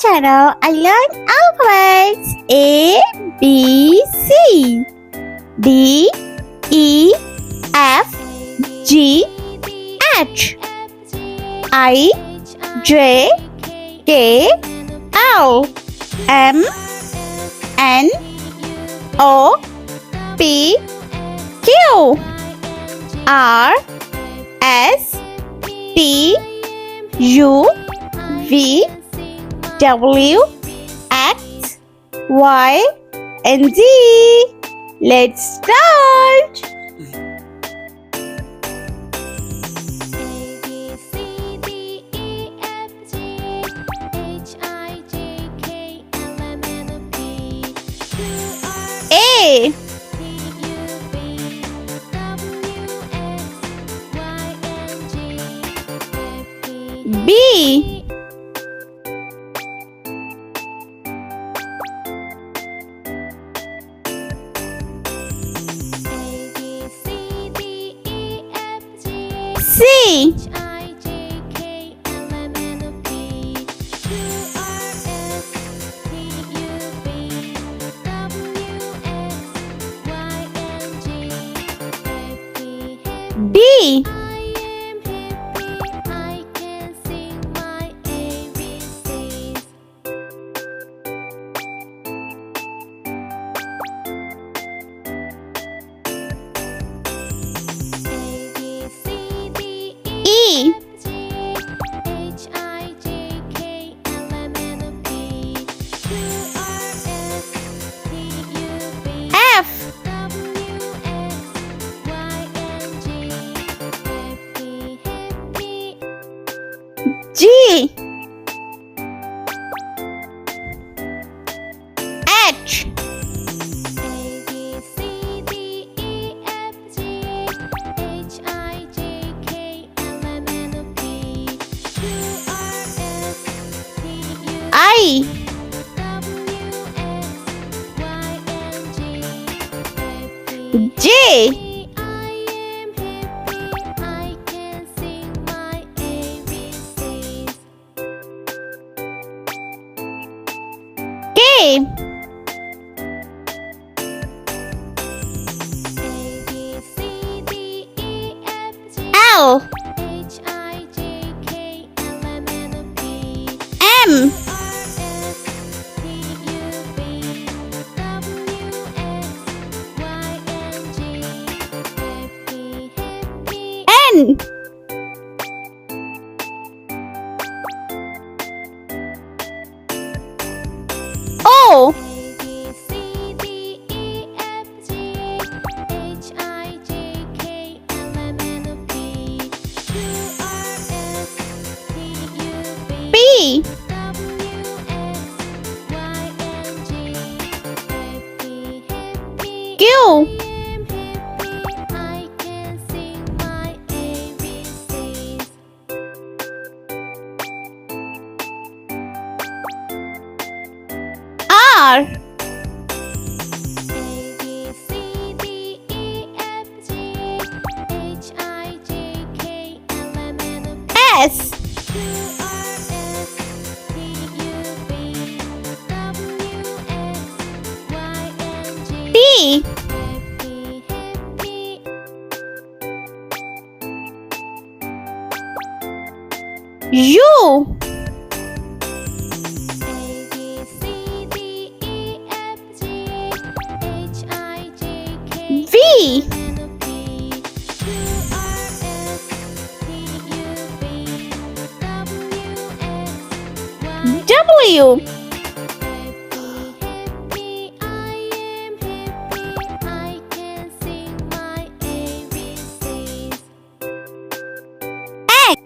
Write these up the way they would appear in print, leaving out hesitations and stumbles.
channel, I learn alphabets A, B, C, D, E, F, G, H, I, J, K, L, M, N, O, P, Q, R, S, T, U, V, W, X, Y, and Z. Let's start. A, B, C, D, E, F, G, H, I, J, K, L, M, N, O, P, Q, R, S, T, U, V, W, X,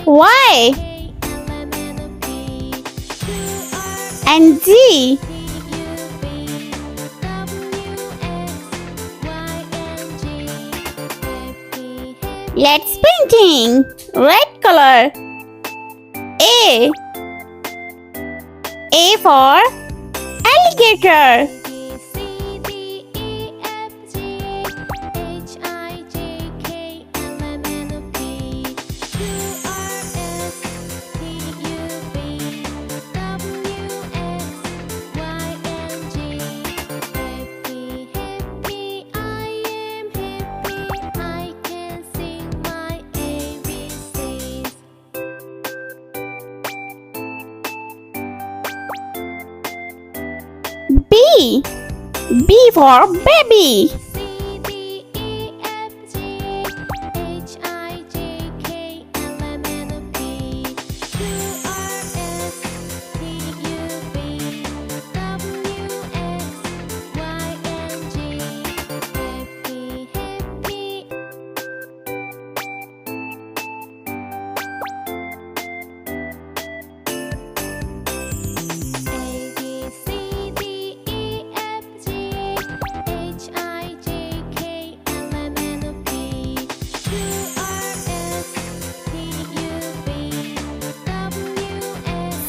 Y, and Z. Let's painting. Red color. A for alligator. B. B for baby.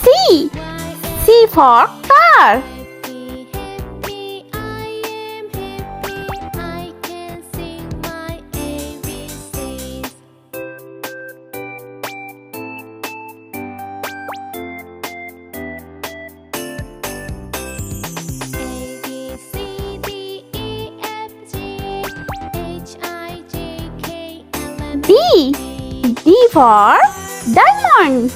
C. C for car. D. D for diamond.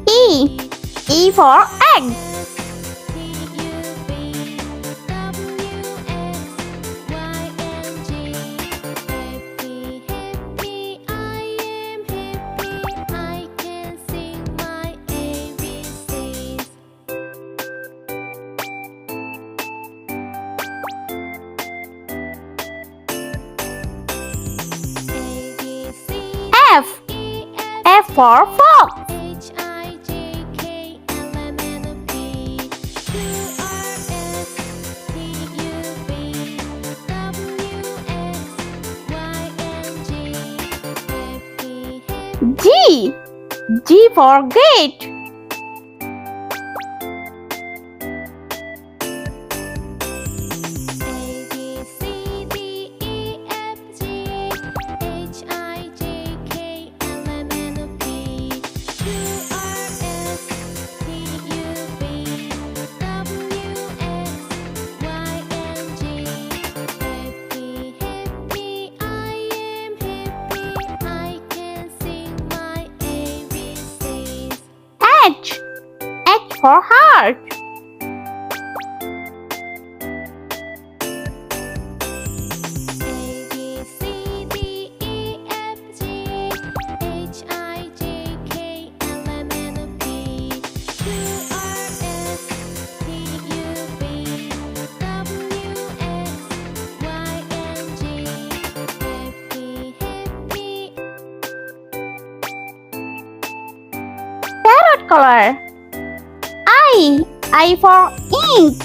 E. E for egg. F. F for fox. G. G for gate. H. H for heart. Carrot color. I for ink.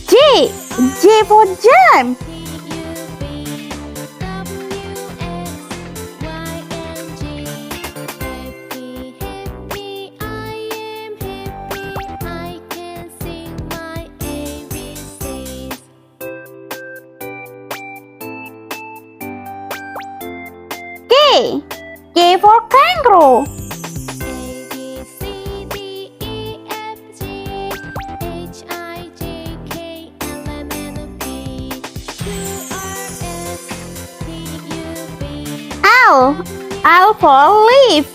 J. J for jam. K. K for kangaroo. L. L for leaf.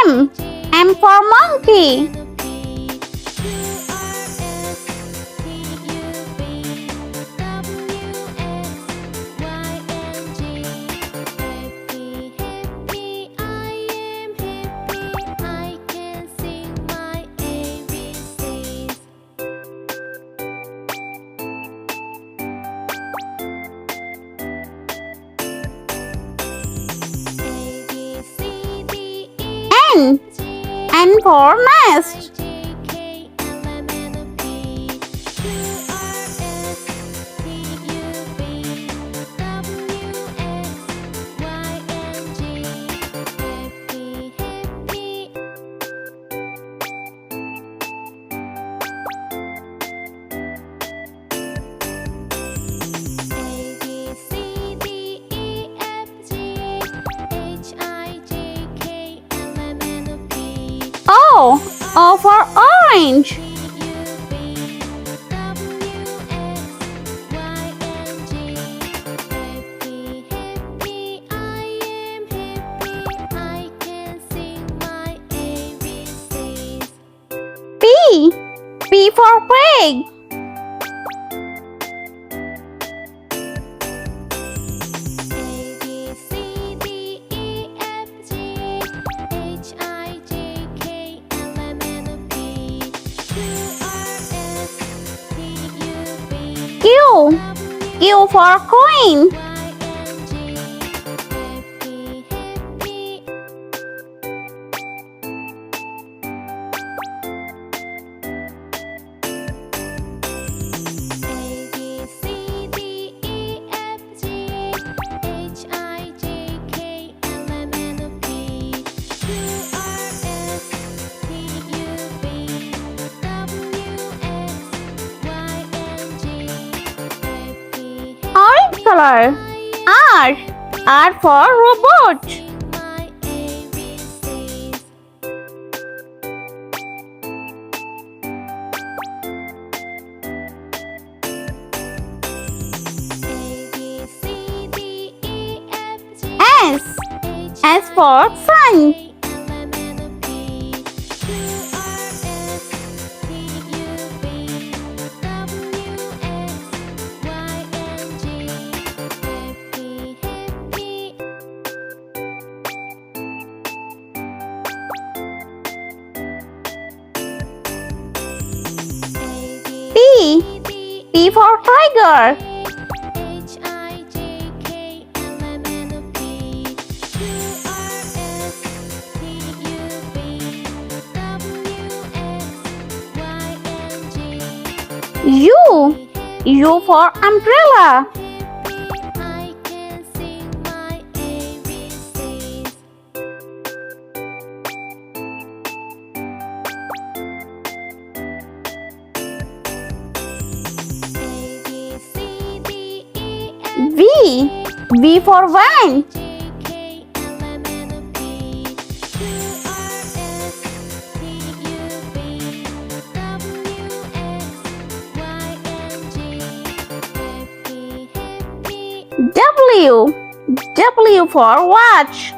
M. M for monkey. N. N for nest. O for orange. P. P for pig. Q. Q for queen. Orange color. R. R for robot. S. S for sun. T. T for tiger. U. U for umbrella. V. V for van. W. W for watch.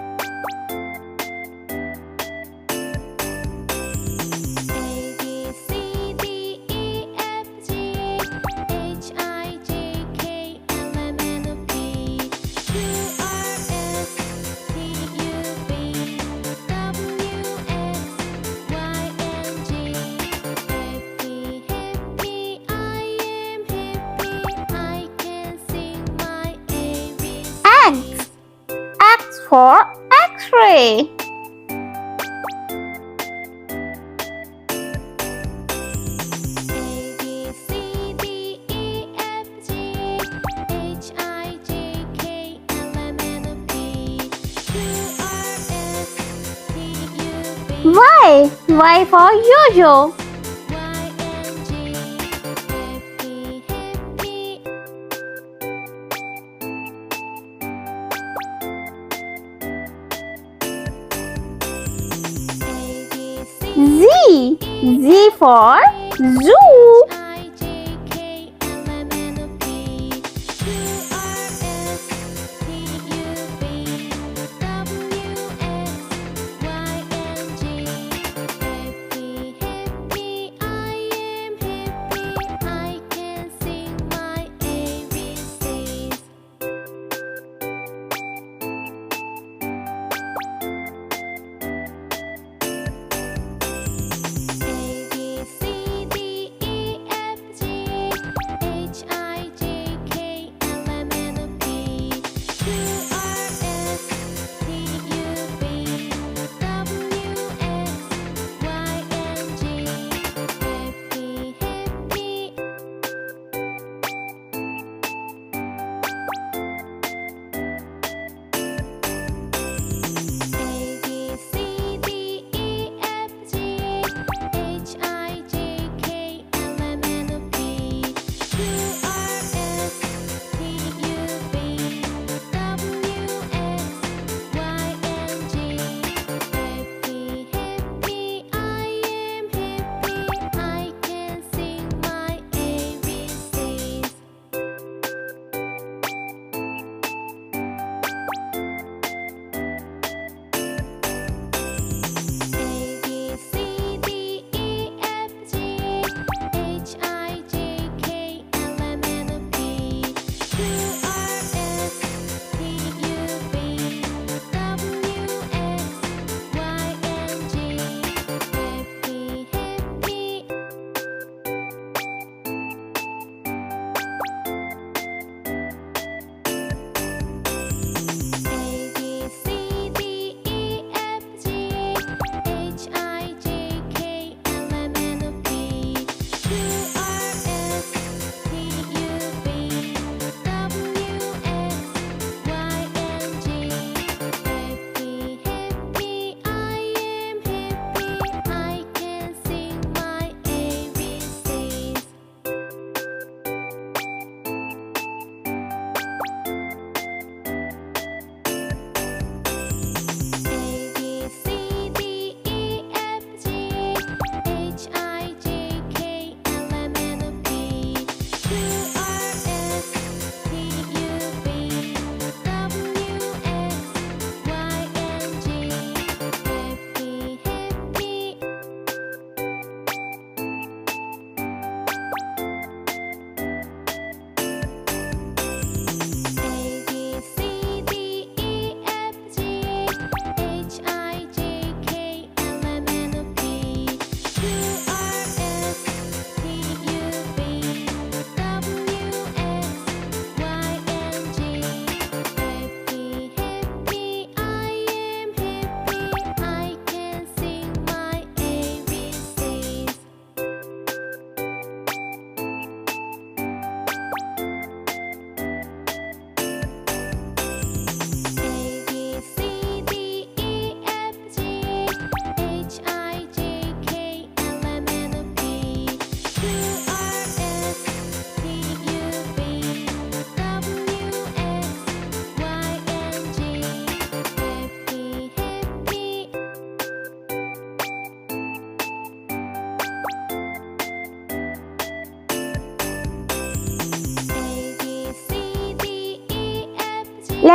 X. X for X-ray. Y. Y for yo-yo. Z. Z for zoo.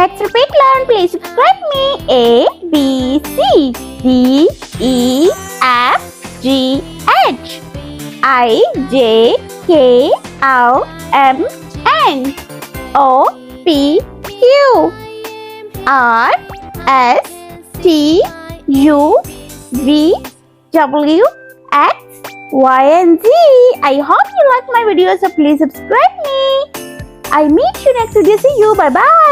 Let's repeat learn. Please subscribe me. A, B, C, D, E, F, G, H, I, J, K, L, M, N, O, P, Q, R, S, T, U, V, W, X, Y, and Z. I hope you like my videos, so please subscribe me. I meet you next video. See you. Bye bye.